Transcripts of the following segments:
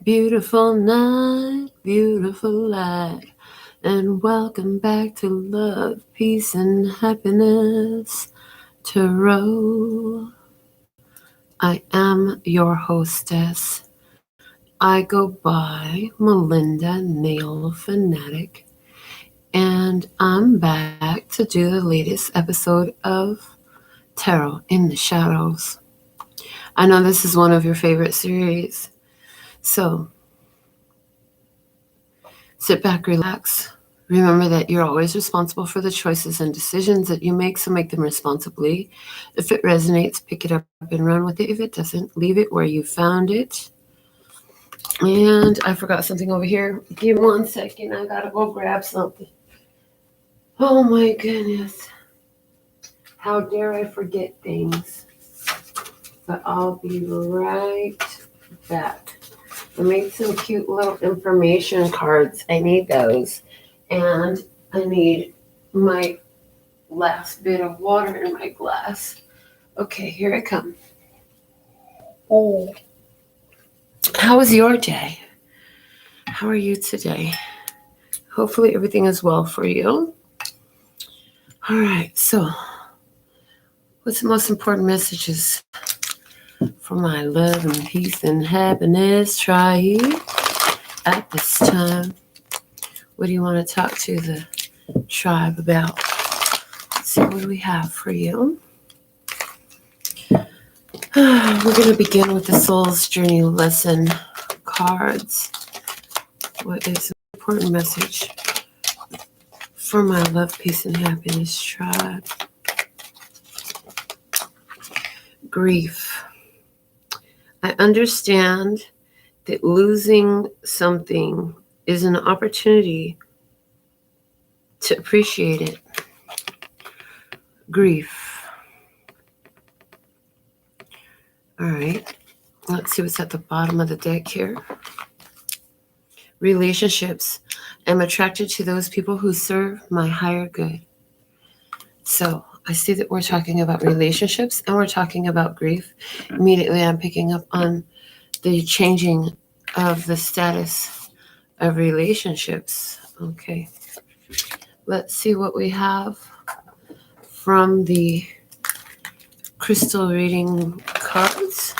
Beautiful night, beautiful light, and welcome back to Love, Peace, and Happiness Tarot. I am your hostess. I go by Melinda, NailFanatic, and I'm back to do the latest episode of Tarot in the Shadows. I know this is one of your favorite series, so sit back, relax. Remember that you're always responsible for the choices and decisions that you make, so make them responsibly. If it resonates, pick it up and run with it. If it doesn't, leave it where you found it. And I forgot something over here. Give me 1 second. I gotta go grab something. Oh my goodness. How dare I forget things? But I'll be right back. I made some cute little information cards. I need those. And I need my last bit of water in my glass. Okay, here I come. Oh. How was your day? How are you today? Hopefully everything is well for you. All right, so what's the most important messages for my love and peace and happiness? Try at this time. What do you want to talk to the tribe about? Let's see, what do we have for you? We're going to begin with the Soul's Journey Lesson cards. What is the important message for my love, peace, and happiness tribe? Grief. I understand that losing something is an opportunity to appreciate it. Grief. All right, let's see what's at the bottom of the deck here. Relationships. I'm attracted to those people who serve my higher good. So I see that we're talking about relationships and we're talking about grief. Immediately I'm picking up on the changing of the status of relationships. Okay, let's see what we have from the crystal reading cards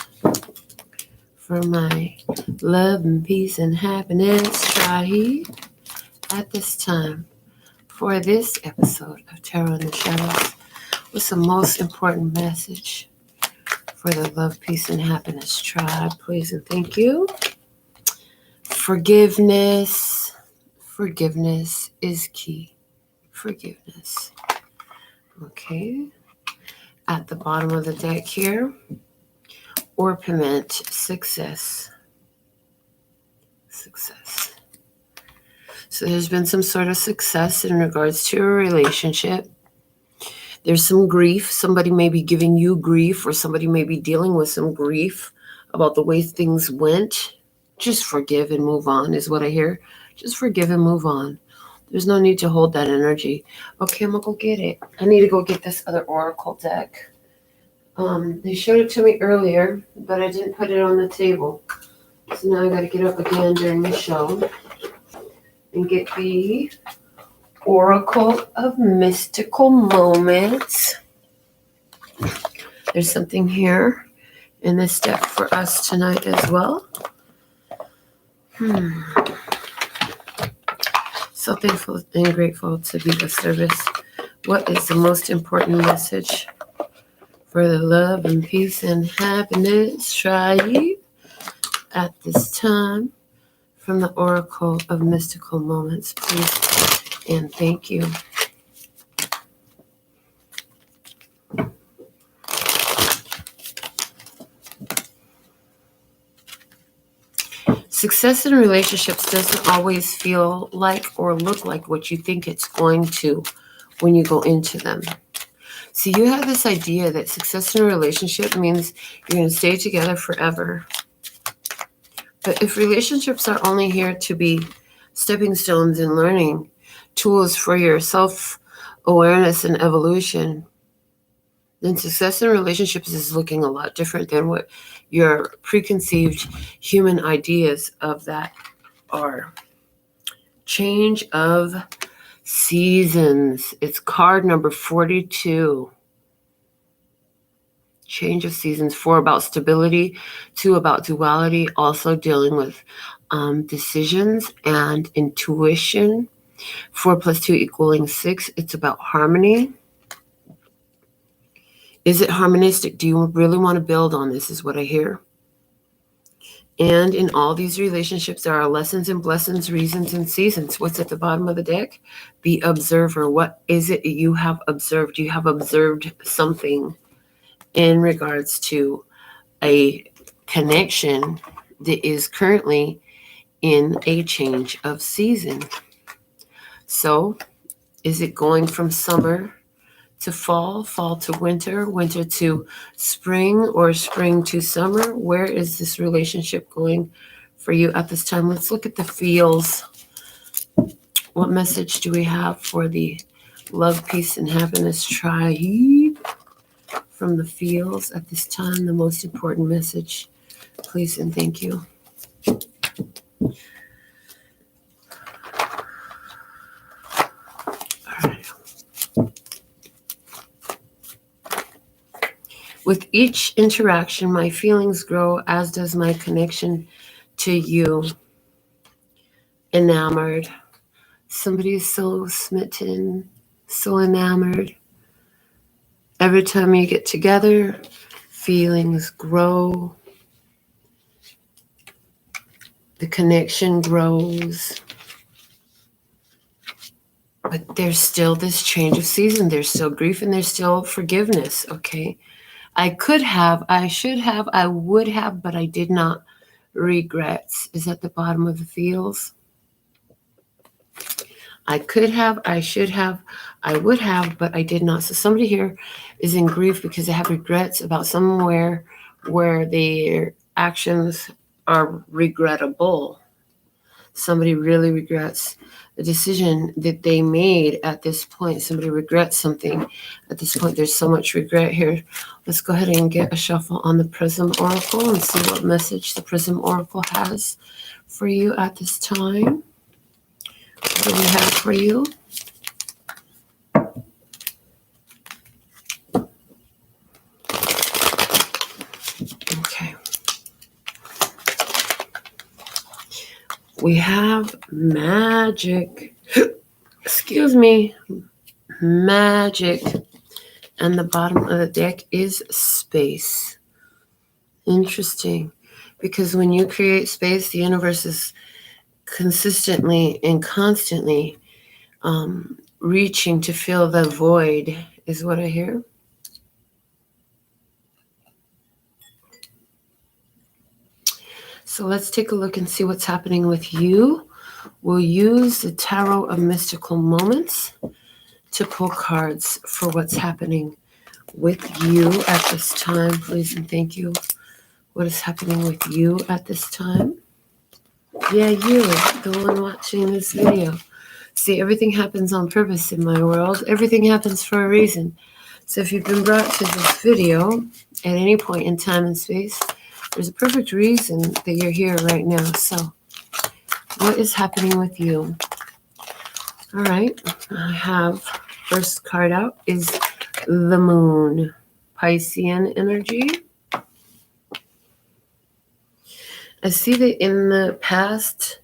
for my love and peace and happiness tribe at this time for this episode of Tarot in the Shadows. What's the most important message for the love, peace, and happiness tribe? Please and thank you. Forgiveness. Forgiveness is key. Forgiveness. Okay. At the bottom of the deck here, Orpiment, success. Success. So there's been some sort of success in regards to a relationship. There's some grief. Somebody may be giving you grief, or somebody may be dealing with some grief about the way things went. Just forgive and move on is what I hear. Just forgive and move on. There's no need to hold that energy. Okay, I'm going to go get it. I need to go get this other oracle deck. They showed it to me earlier, but I didn't put it on the table. So now I got to get up again during the show and get the Oracle of Mystical Moments. There's something here in this deck for us tonight as well. So thankful and grateful to be of service. What is the most important message for the love and peace and happiness tribe at this time from the Oracle of Mystical Moments, please and thank you. Success in relationships doesn't always feel like or look like what you think it's going to when you go into them. So you have this idea that success in a relationship means you're going to stay together forever. But if relationships are only here to be stepping stones and learning tools for your self-awareness and evolution, then success in relationships is looking a lot different than what your preconceived human ideas of that are. Change of seasons. It's card number 42. Change of seasons. 4 about stability. 2 about duality. Also dealing with decisions and intuition. 4 plus 2 equaling 6. It's about harmony. Is it harmonistic? Do you really want to build on this, is what I hear. And in all these relationships, there are lessons and blessings, reasons and seasons. What's at the bottom of the deck? The observer. What is it you have observed? You have observed something in regards to a connection that is currently in a change of season. So, is it going from summer to fall, fall to winter, winter to spring, or spring to summer? Where is this relationship going for you at this time? Let's look at the feels. What message do we have for the love, peace, and happiness tribe from the feels at this time? The most important message, please and thank you. With each interaction, my feelings grow, as does my connection to you. Enamored. Somebody is so smitten, so enamored. Every time you get together, feelings grow. The connection grows. But there's still this change of season. There's still grief and there's still forgiveness, okay? I could have, I should have, I would have, but I did not. Regrets is at the bottom of the feels. I could have, I should have, I would have, but I did not. So somebody here is in grief because they have regrets about somewhere where their actions are regrettable. Somebody really regrets the decision that they made at this point. Somebody regrets something at this point. There's so much regret here. Let's go ahead and get a shuffle on the Prism Oracle and see what message the Prism Oracle has for you at this time. What do we have for you? Okay. We have magic. Excuse me. Magic. And the bottom of the deck is space. Interesting. Because when you create space, the universe is consistently and constantly reaching to fill the void, is what I hear. So let's take a look and see what's happening with you. We'll use the Tarot of Mystical Moments to pull cards for what's happening with you at this time. Please and thank you. What is happening with you at this time? Yeah, you, the one watching this video. See, everything happens on purpose in my world. Everything happens for a reason. So if you've been brought to this video at any point in time and space, there's a perfect reason that you're here right now. So what is happening with you? All right. I have first card out is the Moon. Piscean energy. I see that in the past,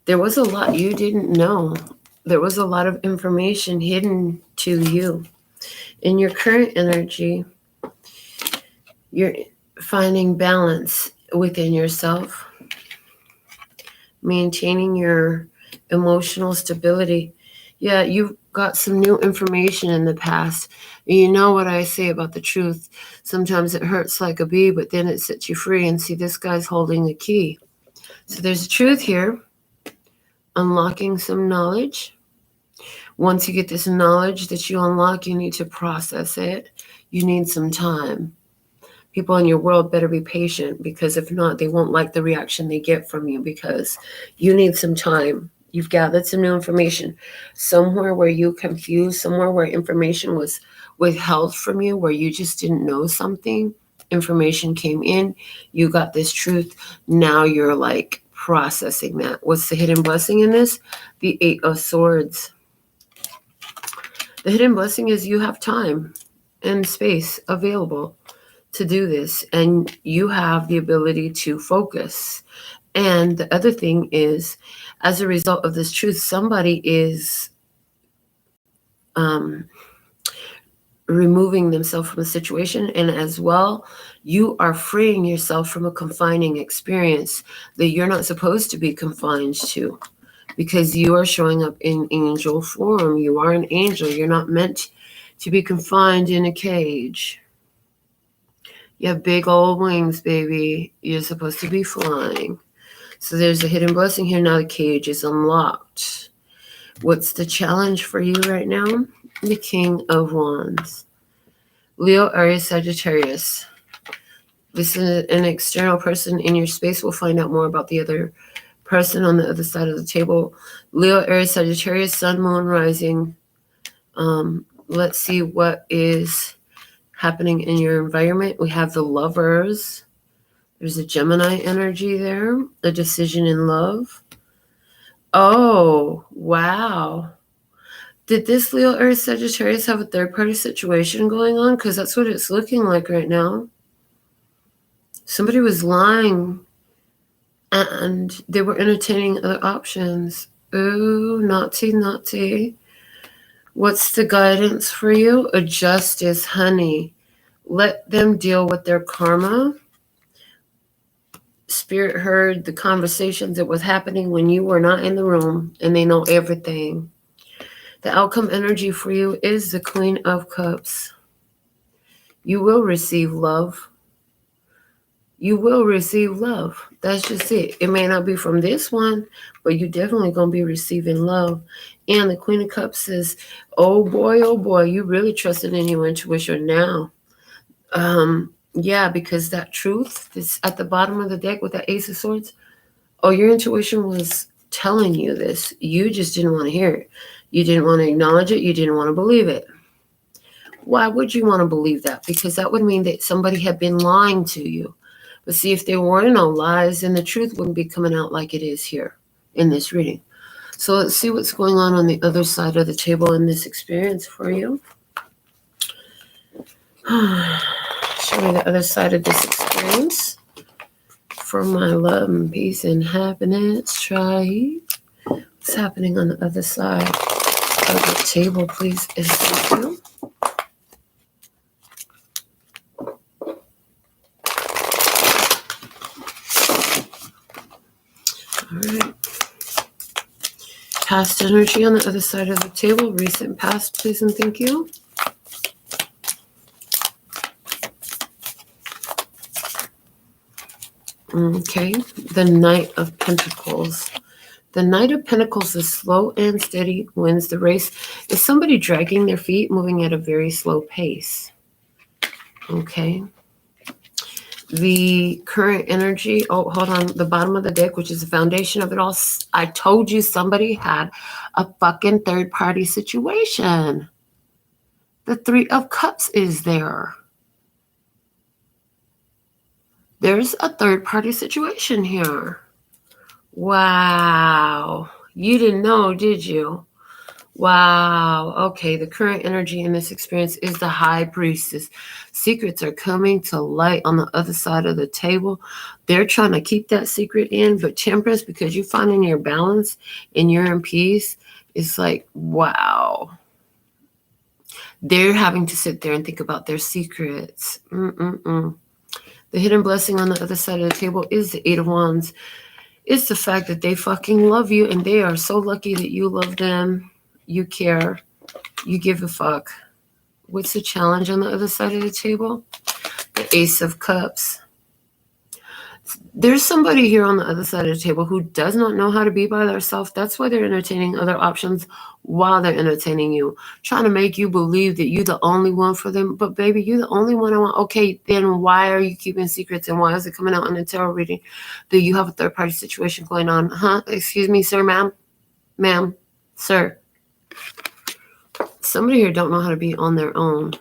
there was a lot you didn't know. There was a lot of information hidden to you. In your current energy, you're finding balance within yourself, maintaining your emotional stability. Yeah, you've got some new information in the past. You know what I say about the truth. Sometimes it hurts like a bee, but then it sets you free. And see, this guy's holding the key. So there's a truth here. Unlocking some knowledge. Once you get this knowledge that you unlock, you need to process it. You need some time. People in your world better be patient, because if not, they won't like the reaction they get from you, because you need some time. You've gathered some new information. Somewhere where you confused, somewhere where information was withheld from you, where you just didn't know something, information came in, you got this truth. Now you're like processing that. What's the hidden blessing in this? The 8 of Swords. The hidden blessing is you have time and space available to do this, and you have the ability to focus. And the other thing is, as a result of this truth, somebody is removing themselves from the situation, and as well, you are freeing yourself from a confining experience that you're not supposed to be confined to, because you are showing up in angel form. You are an angel. You're not meant to be confined in a cage. You have big old wings, baby. You're supposed to be flying. So there's a hidden blessing here. Now the cage is unlocked. What's the challenge for you right now? The King of Wands. Leo, Aries, Sagittarius. This is an external person in your space. We'll find out more about the other person on the other side of the table. Leo, Aries, Sagittarius, Sun, Moon, Rising. Let's see what is happening in your environment. We have the Lovers. There's a Gemini energy there. A decision in love. Oh, wow. Did this Leo, Aries, Sagittarius have a third-party situation going on? Because that's what it's looking like right now. Somebody was lying, and they were entertaining other options. Ooh, naughty, naughty. What's the guidance for you? A justice, honey. Let them deal with their karma. Spirit heard the conversations that was happening when you were not in the room, and they know everything. The outcome energy for you is the Queen of Cups. You will receive love. You will receive love. That's just it. It may not be from this one, but you're definitely going to be receiving love. And the Queen of Cups says, oh boy, you really trusted in your intuition now. Yeah, because that truth is at the bottom of the deck with that Ace of Swords. Oh, your intuition was telling you this. You just didn't want to hear it. You didn't want to acknowledge it. You didn't want to believe it. Why would you want to believe that? Because that would mean that somebody had been lying to you. But see, if there were no lies, then the truth wouldn't be coming out like it is here in this reading. So let's see what's going on the other side of the table in this experience for you. Show me the other side of this experience. For my love and peace and happiness, try. What's happening on the other side of the table, please? Is thank you. All right. Past energy on the other side of the table. Recent past, please and thank you. Okay. The Knight of Pentacles. The Knight of Pentacles is slow and steady, wins the race. Is somebody dragging their feet, moving at a very slow pace? Okay. The current energy, oh, hold on, the bottom of the deck, which is the foundation of it all. I told you somebody had a fucking third-party situation. The Three of Cups is there. There's a third-party situation here. Wow. You didn't know, did you? Wow. Okay, the current energy in this experience is the High Priestess. Secrets are coming to light on the other side of the table. They're trying to keep that secret in, but Temperance, because you're finding your balance and you're in peace, it's like, wow. They're having to sit there and think about their secrets. The hidden blessing on the other side of the table is the Eight of Wands. It's the fact that they fucking love you, and they are so lucky that you love them. You care. You give a fuck. What's the challenge on the other side of the table? The Ace of Cups. There's somebody here on the other side of the table who does not know how to be by themselves. That's why they're entertaining other options while they're entertaining you. Trying to make you believe that you're the only one for them. But baby, you're the only one I want. Okay, then why are you keeping secrets? And why is it coming out in the tarot reading that you have a third-party situation going on? Huh? Excuse me, sir, ma'am? Ma'am, sir, somebody here don't know how to be on their own.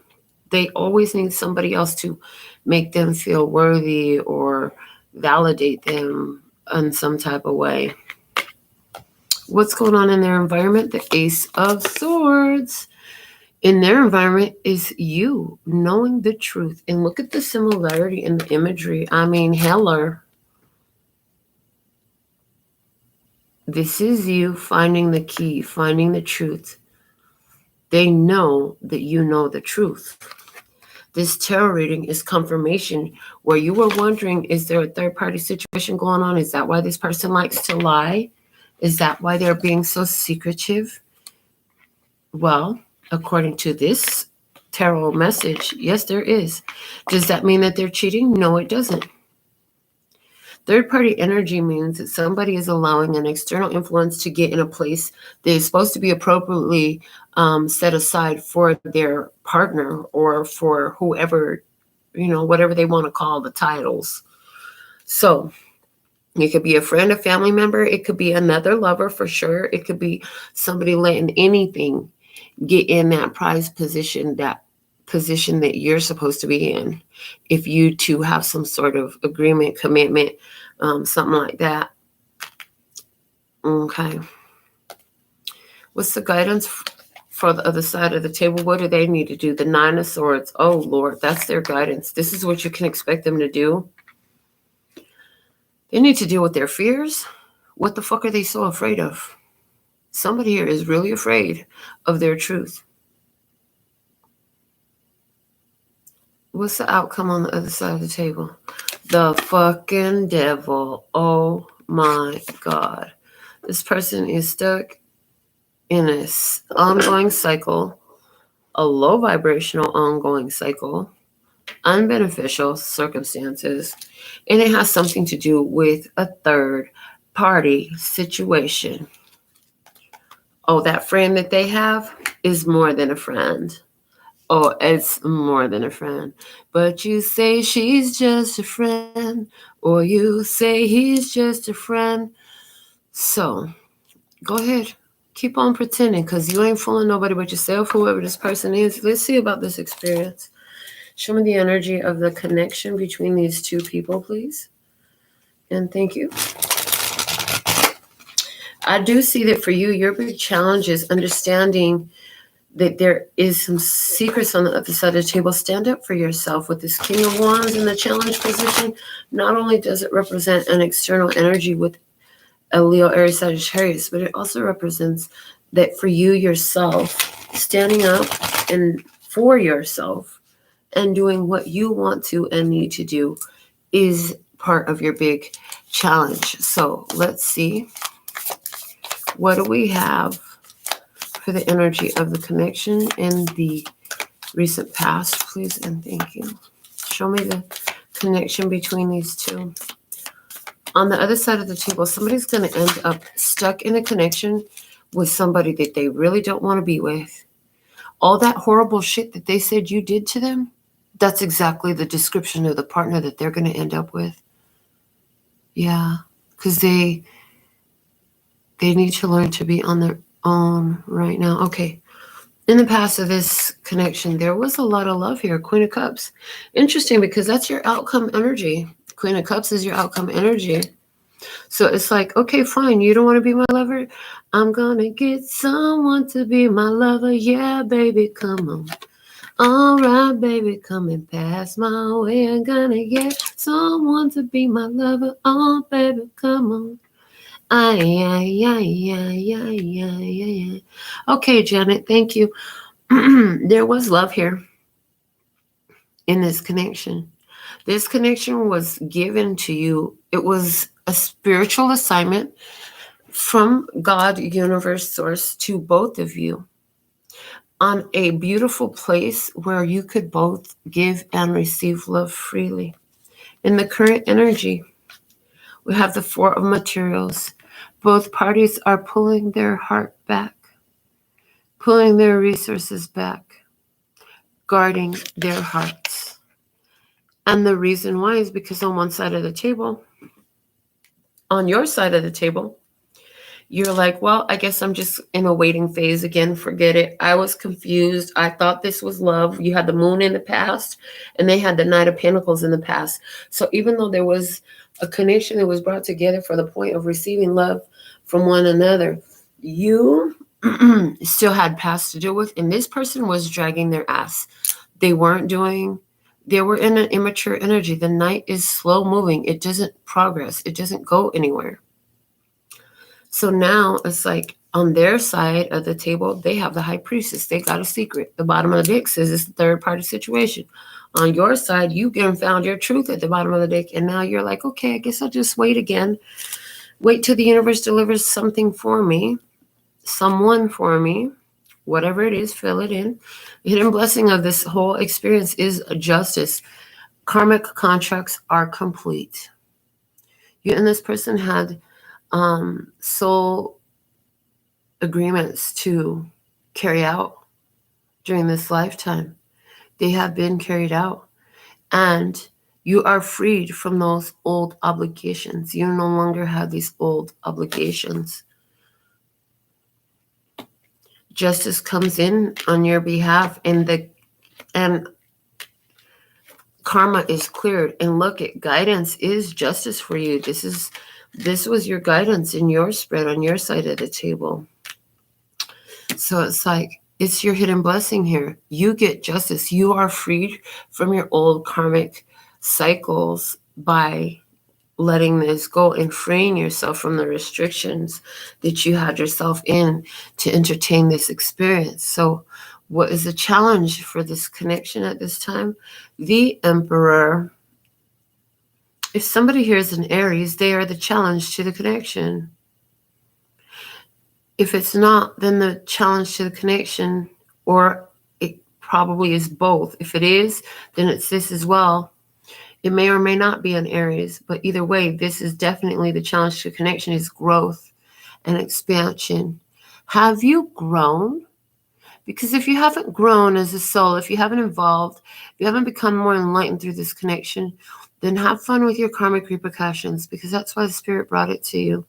They always need somebody else to make them feel worthy or validate them in some type of way. What's going on in their environment? The Ace of Swords. In their environment is you knowing the truth. And look at the similarity in the imagery. I mean, heller. This is you finding the key, finding the truth. They know that you know the truth. This tarot reading is confirmation where you were wondering, is there a third-party situation going on? Is that why this person likes to lie? Is that why they're being so secretive? Well, according to this tarot message, yes, there is. Does that mean that they're cheating? No, it doesn't. Third-party energy means that somebody is allowing an external influence to get in a place that is supposed to be appropriately set aside for their partner or for whoever, whatever they want to call the titles. So it could be a friend, a family member. It could be another lover for sure. It could be somebody letting anything get in that prized position, that you're supposed to be in. If you two have some sort of agreement, commitment, something like that. Okay. What's the guidance for the other side of the table? What do they need to do? The Nine of Swords. Oh, Lord, that's their guidance. This is what you can expect them to do. They need to deal with their fears. What the fuck are they so afraid of? Somebody here is really afraid of their truth. What's the outcome on the other side of the table? The fucking devil. Oh my God. This person is stuck in an ongoing cycle, a low vibrational ongoing cycle, unbeneficial circumstances, and it has something to do with a third party situation. Oh, that friend that they have is more than a friend. Oh, it's more than a friend. But you say she's just a friend, or you say he's just a friend. So go ahead. Keep on pretending, because you ain't fooling nobody but yourself, whoever this person is. Let's see about this experience. Show me the energy of the connection between these two people, please. And thank you. I do see that for you, your big challenge is understanding that there is some secrets on the other side of the table. Stand up for yourself with this King of Wands in the challenge position. Not only does it represent an external energy with a Leo, Aries, Sagittarius, but it also represents that for you yourself, standing up and for yourself and doing what you want to and need to do is part of your big challenge. So let's see. What do we have for the energy of the connection in the recent past, please? And thank you. Show me the connection between these two. On the other side of the table, somebody's going to end up stuck in a connection with somebody that they really don't want to be with. All that horrible shit that they said you did to them, that's exactly the description of the partner that they're going to end up with. Yeah, because they need to learn to be on their own right now. Okay. In the past of this connection, there was a lot of love here. Queen of Cups. Interesting, because that's your outcome energy. Queen of Cups is your outcome energy. So it's like, okay, fine. You don't want to be my lover? I'm going to get someone to be my lover. Yeah, baby, come on. All right, baby, coming past my way. I'm going to get someone to be my lover. Oh, baby, come on. Okay, Janet, thank you. There was love here in this connection. This connection was given to you. It was a spiritual assignment from God, universe, source to both of you on a beautiful place where you could both give and receive love freely. In the current energy, we have the Four of Materials. Both parties are pulling their heart back, pulling their resources back, guarding their hearts. And the reason why is because on one side of the table, on your side of the table, You're like, well, I guess I'm just in a waiting phase again. Forget it. I was confused. I thought this was love. You had the moon in the past, and they had the Knight of Pentacles in the past. So even though there was a connection that was brought together for the point of receiving love from one another, you still had past to deal with, and this person was dragging their ass. They were in an immature energy. The Knight is slow moving. It doesn't progress. It doesn't go anywhere. So now it's like on their side of the table, they have the High Priestess. They got a secret. The bottom of the deck says it's a third party situation. On your side, you found your truth at the bottom of the deck. And now you're like, okay, I guess I'll just wait again. Wait till the universe delivers something for me, someone for me, whatever it is, fill it in. The hidden blessing of this whole experience is justice. Karmic contracts are complete. You and this person had soul agreements to carry out during this lifetime. They have been carried out, and you are freed from those old obligations. You no longer have these old obligations. Justice comes in on your behalf, and karma is cleared. And look, guidance is justice for you. This was your guidance in your spread on your side of the table. So it's like, it's your hidden blessing here. You get justice. You are freed from your old karmic cycles by letting this go and freeing yourself from the restrictions that you had yourself in to entertain this experience. So what is the challenge for this connection at this time? The Emperor. If somebody here is an Aries, they are the challenge to the connection. If it's not, then the challenge to the connection, or it probably is both. If it is, then it's this as well. It may or may not be an Aries, but either way, this is definitely the challenge to connection, is growth and expansion. Have you grown? Because if you haven't grown as a soul, if you haven't evolved, if you haven't become more enlightened through this connection, then have fun with your karmic repercussions, because that's why the Spirit brought it to you.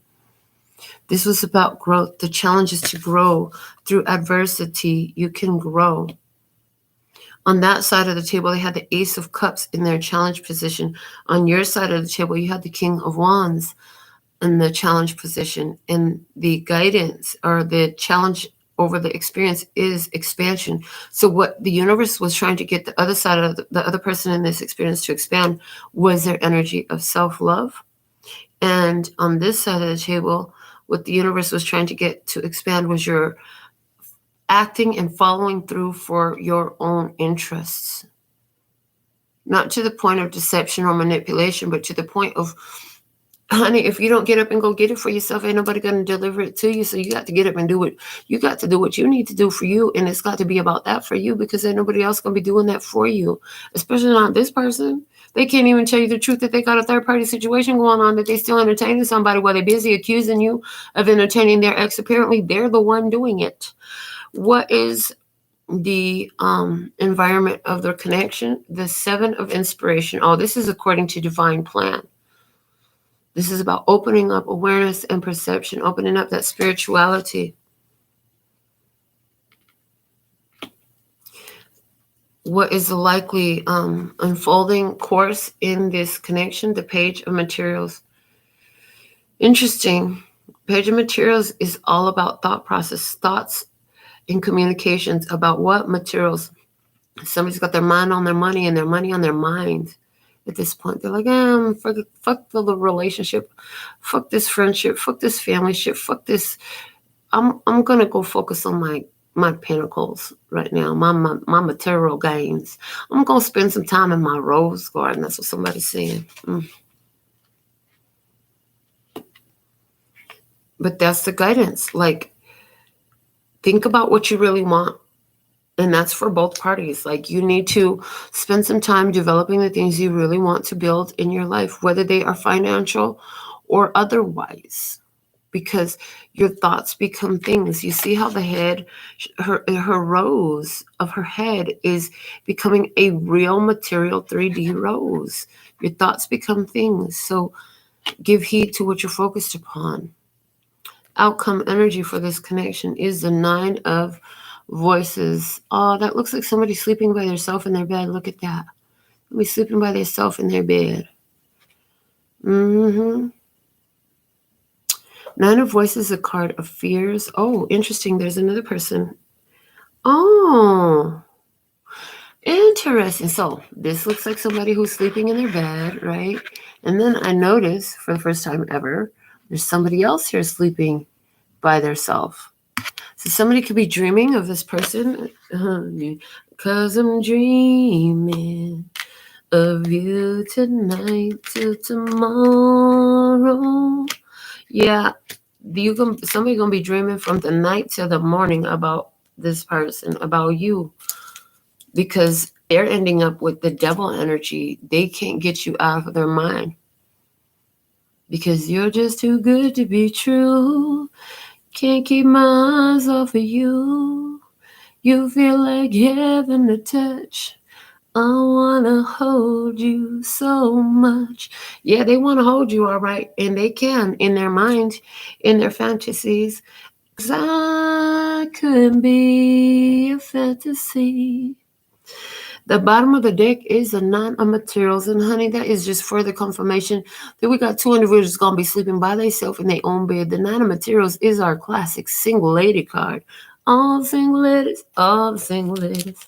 This was about growth. The challenge is to grow. Through adversity, you can grow. On that side of the table, they had the Ace of Cups in their challenge position. On your side of the table, you had the King of Wands in the challenge position. And the guidance, or the challenge over the experience, is expansion. So what the universe was trying to get the other side of the other person in this experience to expand was their energy of self-love. And on this side of the table, what the universe was trying to get to expand was your acting and following through for your own interests. Not to the point of deception or manipulation, but to the point of, honey, if you don't get up and go get it for yourself, ain't nobody going to deliver it to you. So you got to get up and do it. You got to do what you need to do for you. And it's got to be about that for you, because ain't nobody else going to be doing that for you, especially not this person. They can't even tell you the truth that they got a third-party situation going on, that they still entertaining somebody while they're busy accusing you of entertaining their ex. Apparently, they're the one doing it. What is the environment of their connection? The Seven of Inspiration. Oh, this is according to divine plan. This is about opening up awareness and perception, opening up that spirituality. What is the likely unfolding course in this connection? The Page of Materials. Interesting. Page of Materials is all about thought process, thoughts and communications about what materials. Somebody's got their mind on their money and their money on their mind. At this point, they're like, fuck the relationship, fuck this friendship, fuck this family shit, fuck this. I'm gonna go focus on my pentacles right now, my material gains. I'm gonna spend some time in my rose garden. That's what somebody's saying. But that's the guidance. Like, think about what you really want. And that's for both parties. Like, you need to spend some time developing the things you really want to build in your life, whether they are financial or otherwise, because your thoughts become things. You see how the head, her rose of her head is becoming a real material 3D rose. Your thoughts become things. So give heed to what you're focused upon. outcome energy for this connection is the 9 of voices. Oh, that looks like somebody sleeping by themselves in their bed. Look at that. Somebody sleeping by themselves in their bed. 9 of voices, a card of fears. Oh, interesting. There's another person. Oh, interesting. So this looks like somebody who's sleeping in their bed, right? And then I notice for the first time ever, there's somebody else here sleeping by themselves. So somebody could be dreaming of this person. 'Cause I'm dreaming of you tonight till tomorrow. Yeah, somebody gonna be dreaming from the night till the morning about this person, about you, because they're ending up with the devil energy. They can't get you out of their mind because you're just too good to be true. Can't keep my eyes off of you. You feel like heaven to touch. I wanna hold you so much. Yeah, they want to hold you, all right, and they can in their mind, in their fantasies. 'Cause I could be a fantasy. The bottom of the deck is a 9 of materials, and honey, that is just further confirmation that we got 2 individuals gonna be sleeping by themselves in their own bed. The 9 of materials is our classic single lady card. All the single ladies, all the single ladies.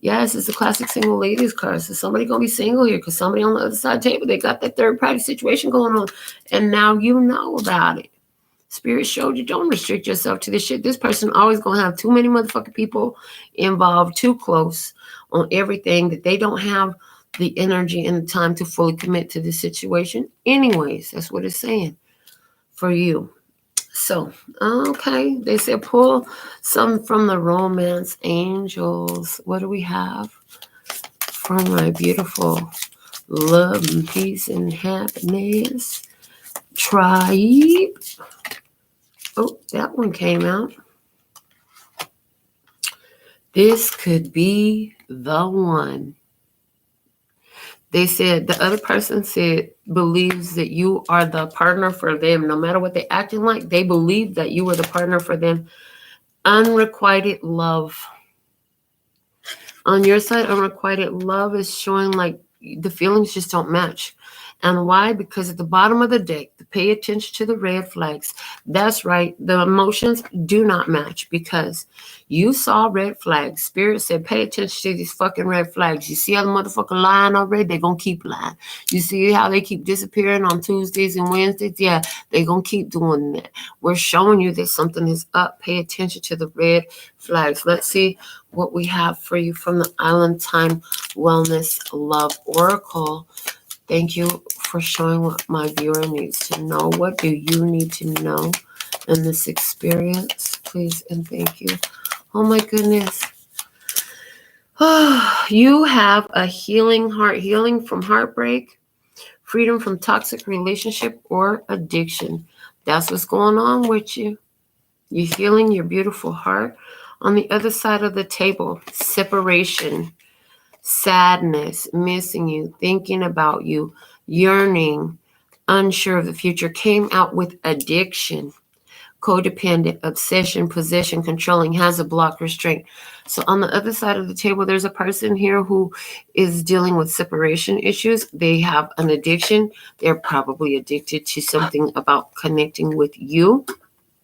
Yes, it's a classic single ladies card. So somebody gonna be single here because somebody on the other side of the table, they got that third party situation going on, and now you know about it. Spirit showed you, don't restrict yourself to this shit. This person always gonna have too many motherfucking people involved, too close on everything, that they don't have the energy and the time to fully commit to the situation. Anyways, that's what it's saying for you. So, okay, they said pull some from the romance angels. What do we have from my beautiful love and peace and happiness tribe? Oh, that one came out. This could be the one. They said the other person believes that you are the partner for them. No matter what they're acting like, they believe that you are the partner for them. Unrequited love. On your side, unrequited love is showing like the feelings just don't match. And why? Because at the bottom of the deck, pay attention to the red flags. That's right. The emotions do not match because you saw red flags. Spirit said, pay attention to these fucking red flags. You see how the motherfucker lying already? They're going to keep lying. You see how they keep disappearing on Tuesdays and Wednesdays? Yeah, they're going to keep doing that. We're showing you that something is up. Pay attention to the red flags. Let's see what we have for you from the Island Time Wellness Love Oracle. Thank you for showing what my viewer needs to know. What do you need to know in this experience? Please and thank you. Oh my goodness. You have a healing heart, healing from heartbreak, freedom from toxic relationship or addiction. That's what's going on with you. You're healing your beautiful heart. On the other side of the table, separation, sadness, missing you, thinking about you, yearning, unsure of the future, came out with addiction, codependent, obsession, possession, controlling, has a block, restraint. So on the other side of the table, there's a person here who is dealing with separation issues. They have an addiction. They're probably addicted to something about connecting with you.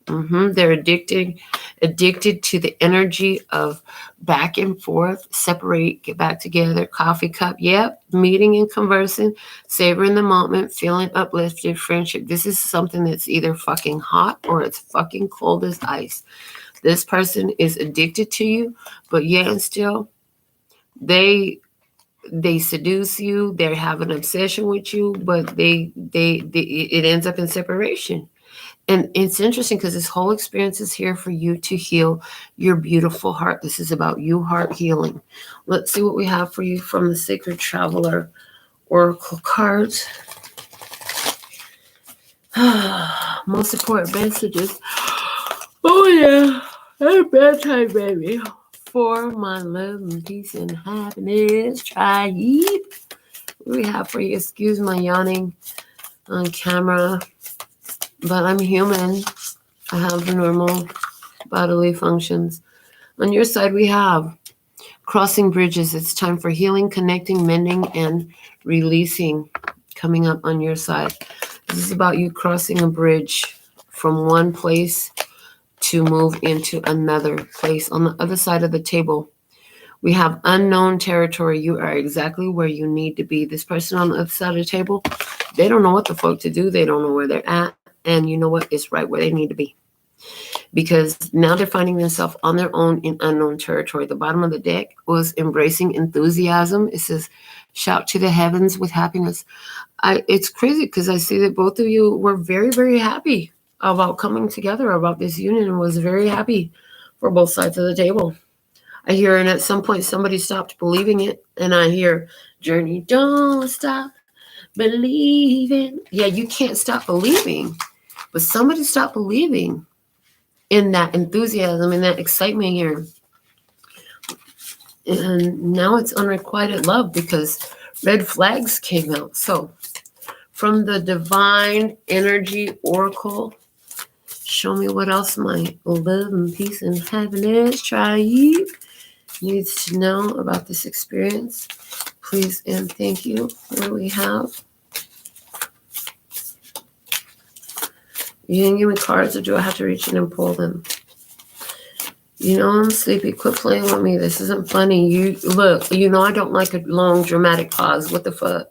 They're addicted to the energy of back and forth, separate, get back together, coffee cup. Yep, meeting and conversing, savoring the moment, feeling uplifted, friendship. This is something that's either fucking hot or it's fucking cold as ice. This person is addicted to you, but yet and still, they seduce you. They have an obsession with you, but it ends up in separation. And it's interesting because this whole experience is here for you to heal your beautiful heart. This is about you heart healing. Let's see what we have for you from the Sacred Traveler Oracle cards. Most important messages. Oh yeah, hey, bedtime, baby. For my love and peace and happiness, tribe. What do we have for you? Excuse my yawning on camera, but I'm human. I have the normal bodily functions. On your side, we have crossing bridges. It's time for healing, connecting, mending, and releasing coming up on your side. This is about you crossing a bridge from one place to move into another place. On the other side of the table, we have unknown territory. You are exactly where you need to be. This person on the other side of the table, they don't know what the fuck to do. They don't know where they're at. And you know what? It's right where they need to be. Because now they're finding themselves on their own in unknown territory. The bottom of the deck was embracing enthusiasm. It says, shout to the heavens with happiness. It's crazy because I see that both of you were very, very happy about coming together, about this union, and was very happy for both sides of the table. I hear, and at some point somebody stopped believing it, and I hear, journey, don't stop believing. Yeah, you can't stop believing, but somebody stopped believing in that enthusiasm and that excitement here. And now it's unrequited love because red flags came out. So from the Divine Energy Oracle, show me what else my love and peace and happiness tribe needs to know about this experience. Please and thank you. What do we have? You can give me cards, or do I have to reach in and pull them? You know I'm sleepy. Quit playing with me. This isn't funny. You look, you know I don't like a long dramatic pause. What the fuck?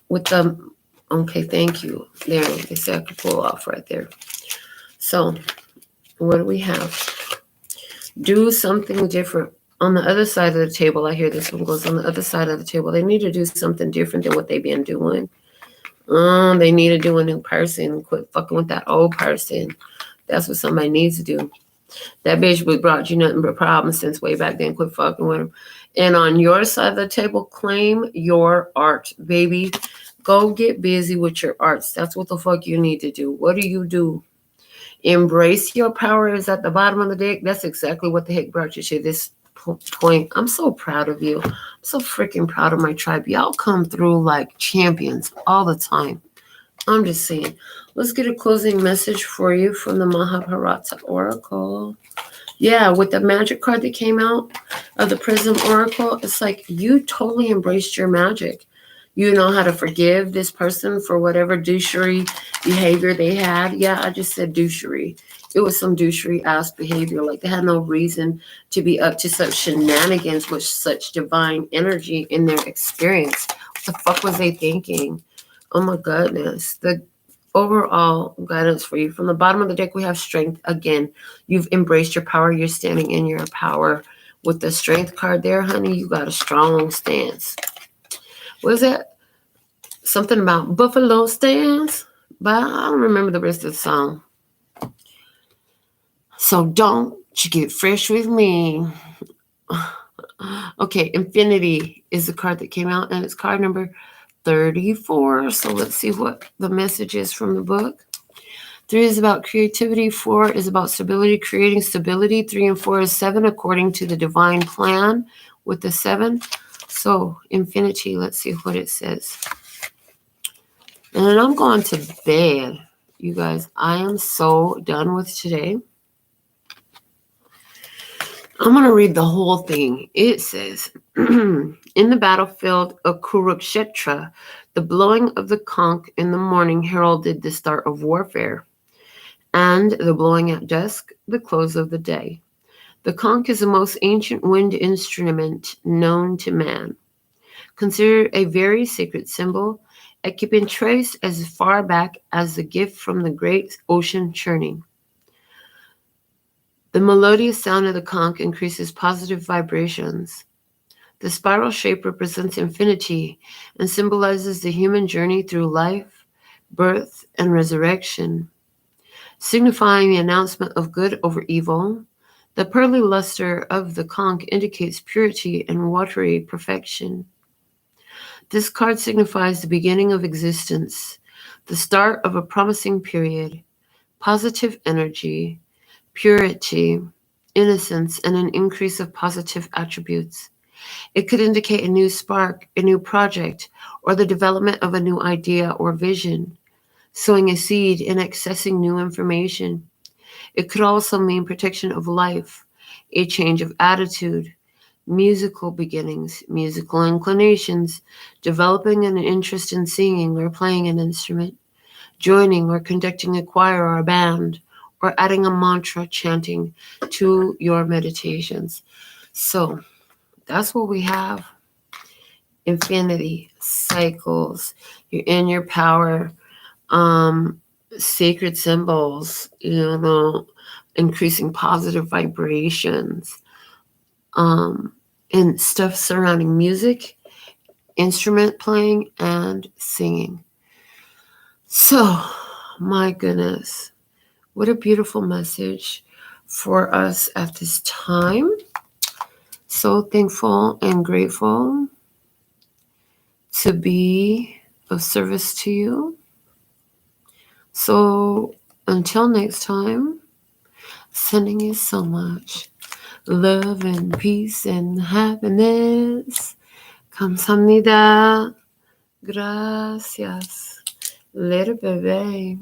With the, okay, thank you. There, they say I could pull off right there. So, what do we have? Do something different. On the other side of the table, I hear this one goes on the other side of the table. They need to do something different than what they've been doing. They need to do a new person. Quit fucking with that old person. That's what somebody needs to do. That bitch would brought you nothing but problems since way back then. Quit fucking with him. And on your side of the table, claim your art, baby. Go get busy with your arts. That's what the fuck you need to do. What do you do? Embrace your power is at the bottom of the deck. That's exactly what the heck brought you to this point. I'm so proud of you. I'm so freaking proud of my tribe. Y'all come through like champions all the time. I'm just saying. Let's get a closing message for you from the Mahabharata Oracle. Yeah, with the magic card that came out of the Prism Oracle, it's like you totally embraced your magic. You know how to forgive this person for whatever douchery behavior they had. Yeah, I just said douchery. It was some douchery-ass behavior. Like they had no reason to be up to such shenanigans with such divine energy in their experience. What the fuck was they thinking? Oh my goodness. The overall guidance for you. From the bottom of the deck, we have strength. Again, you've embraced your power. You're standing in your power. With the strength card there, honey, you got a strong stance. What is that? Something about buffalo stance? But I don't remember the rest of the song. So don't you get fresh with me. Okay, Infinity is the card that came out, and it's card number 34. So let's see what the message is from the book. 3 is about creativity. 4 is about stability, creating stability. 3 and 4 is 7 according to the divine plan with the 7. So Infinity, let's see what it says. And I'm going to bed, you guys. I am so done with today. I'm going to read the whole thing. It says, in the battlefield of Kurukshetra, the blowing of the conch in the morning heralded the start of warfare, and the blowing at dusk, the close of the day. The conch is the most ancient wind instrument known to man. Considered a very sacred symbol, it can be traced as far back as the gift from the great ocean churning. The melodious sound of the conch increases positive vibrations. The spiral shape represents infinity and symbolizes the human journey through life, birth, and resurrection. Signifying the announcement of good over evil, the pearly luster of the conch indicates purity and watery perfection. This card signifies the beginning of existence, the start of a promising period, positive energy, purity, innocence, and an increase of positive attributes. It could indicate a new spark, a new project, or the development of a new idea or vision. sowing a seed and accessing new information. It could also mean protection of life, a change of attitude, musical beginnings, musical inclinations, developing an interest in singing or playing an instrument, joining or conducting a choir or a band, or adding a mantra chanting to your meditations. So that's what we have. Infinity, cycles, you're in your power, sacred symbols, increasing positive vibrations, and stuff surrounding music, instrument playing, and singing. So, my goodness, what a beautiful message for us at this time. So thankful and grateful to be of service to you. So until next time, sending you so much love and peace and happiness. 감사합니다. Gracias. Later, baby.